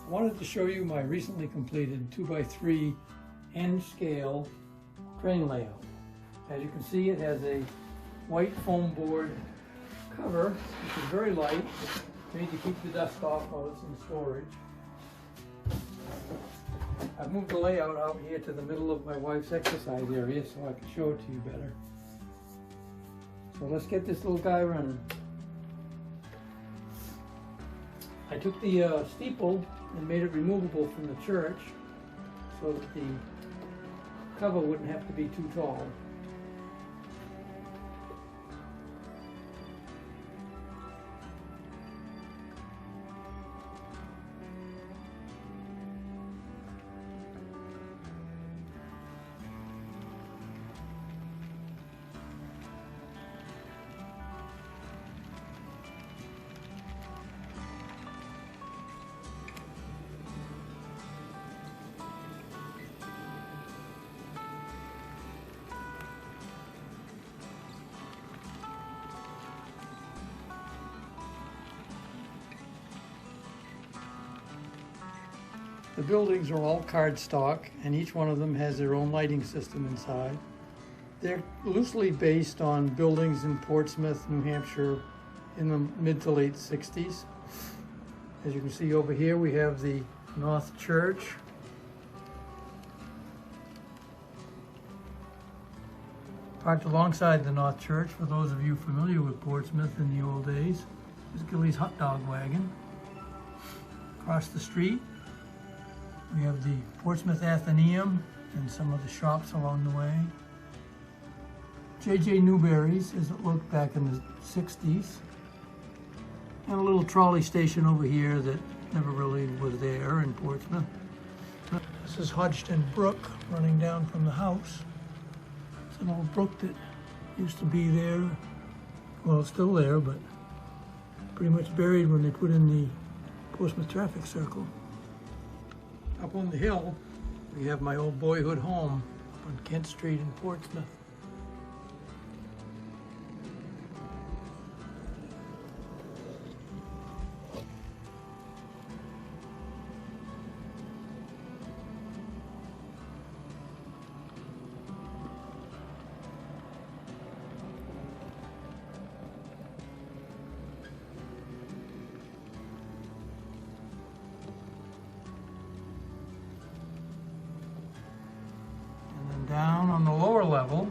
I wanted to show you my recently completed 2x3 end scale crane layout. As you can see, it has a white foam board cover, which is very light, made to keep the dust off while it's in storage. I've moved the layout out here to the middle of my wife's exercise area so I can show it to you better. So let's get this little guy running. I took the steeple and made it removable from the church so that the cover wouldn't have to be too tall. The buildings are all cardstock, and each one of them has their own lighting system inside. They're loosely based on buildings in Portsmouth, New Hampshire in the mid to late 60s. As you can see over here, we have the North Church. Parked alongside the North Church, for those of you familiar with Portsmouth in the old days, is Gilly's hot dog wagon. Across the street, we have the Portsmouth Athenaeum and some of the shops along the way. J.J. Newberry's, as it looked back in the 60s. And a little trolley station over here that never really was there in Portsmouth. This is Hodgson Brook running down from the house. It's an old brook that used to be there. Well, it's still there, but pretty much buried when they put in the Portsmouth traffic circle. Up on the hill, we have my old boyhood home on Kent Street in Portsmouth. Down on the lower level,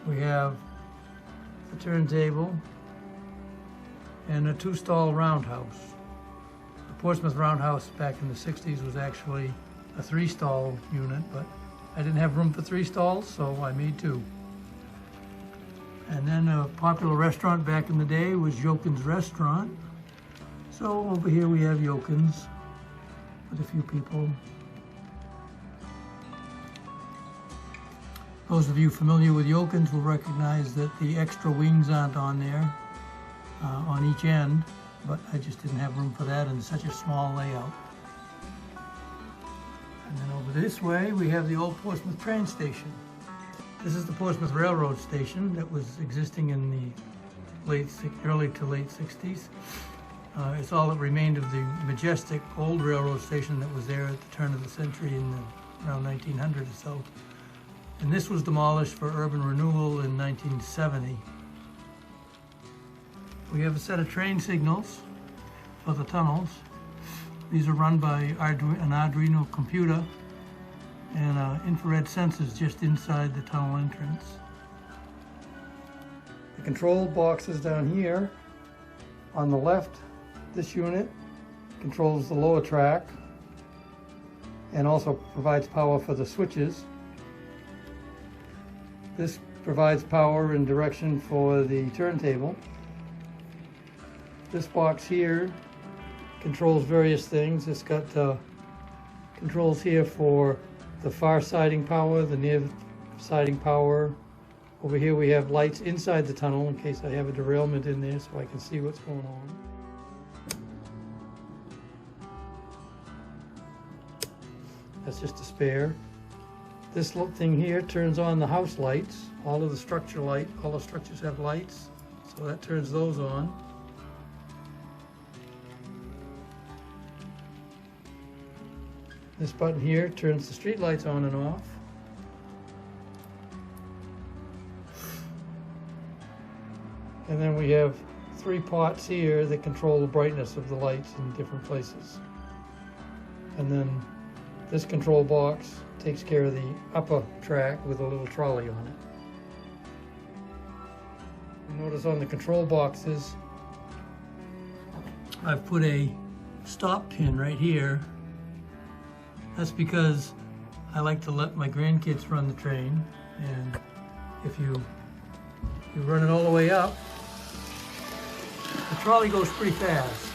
we have the turntable and a two-stall roundhouse. The Portsmouth roundhouse back in the 60s was actually a three-stall unit, but I didn't have room for 3 stalls, so I made 2. And then a popular restaurant back in the day was Yokin's Restaurant. So over here we have Yokin's with a few people. Those of you familiar with Yokin's will recognize that the extra wings aren't on there, on each end, but I just didn't have room for that in such a small layout. And then over this way, we have the old Portsmouth train station. This is the Portsmouth Railroad station that was existing in the early to late 60s. It's all that remained of the majestic old railroad station that was there at the turn of the century in around 1900 or so. And this was demolished for urban renewal in 1970. We have a set of train signals for the tunnels. These are run by an Arduino computer and infrared sensors just inside the tunnel entrance. The control box is down here. On the left, this unit controls the lower track and also provides power for the switches. This provides power and direction for the turntable. This box here controls various things. It's got controls here for the far siding power, the near siding power. Over here we have lights inside the tunnel in case I have a derailment in there so I can see what's going on. That's just a spare. This thing here turns on the house lights. All the structures have lights, so that turns those on. This button here turns the street lights on and off. And then we have 3 pots here that control the brightness of the lights in different places. And then this control box takes care of the upper track with a little trolley on it. Notice on the control boxes, I've put a stop pin right here. That's because I like to let my grandkids run the train, and if you run it all the way up, the trolley goes pretty fast.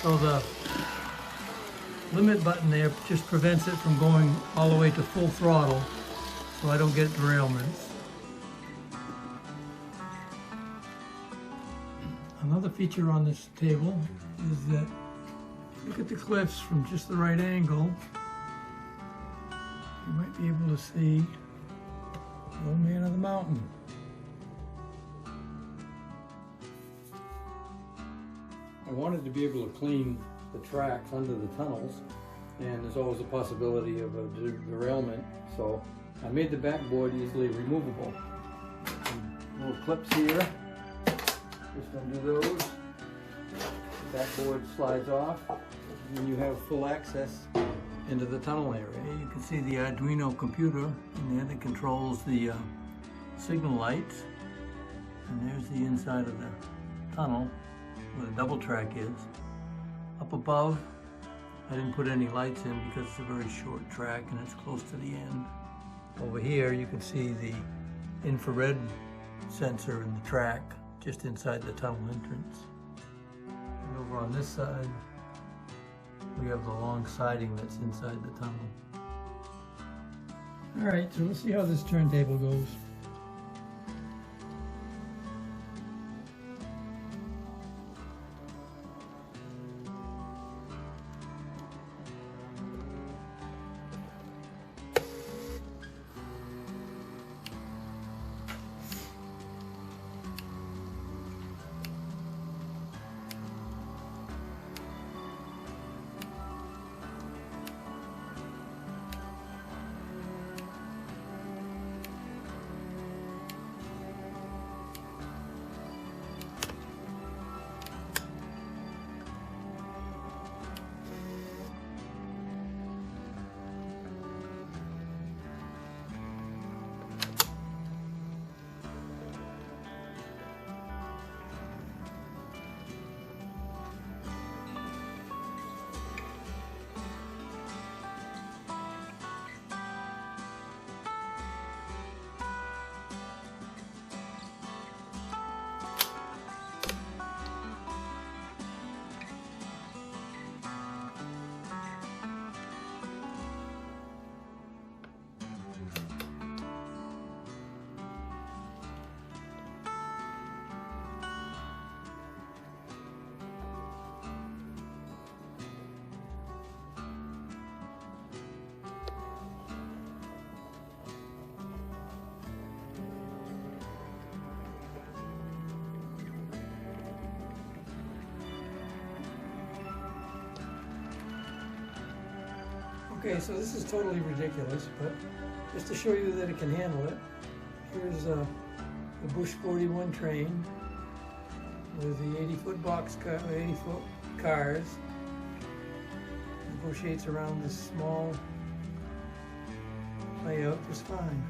So the limit button there just prevents it from going all the way to full throttle, so I don't get derailments. Another feature on this table is that look at the cliffs from just the right angle. You might be able to see the old man of the mountain. I wanted to be able to clean the tracks under the tunnels, and there's always a possibility of a derailment, so I made the backboard easily removable. Little clips here, just undo those. The backboard slides off, and you have full access into the tunnel area. You can see the Arduino computer in there that controls the signal lights, and there's the inside of the tunnel where the double track is. Up above, I didn't put any lights in because it's a very short track and it's close to the end. Over here you can see the infrared sensor in the track just inside the tunnel entrance. And over on this side, we have the long siding that's inside the tunnel. Alright, so let's see how this turntable goes. Okay, so this is totally ridiculous, but just to show you that it can handle it, here's the Bush 41 train with the 80-foot boxcar, 80-foot cars. Negotiates around this small layout just fine.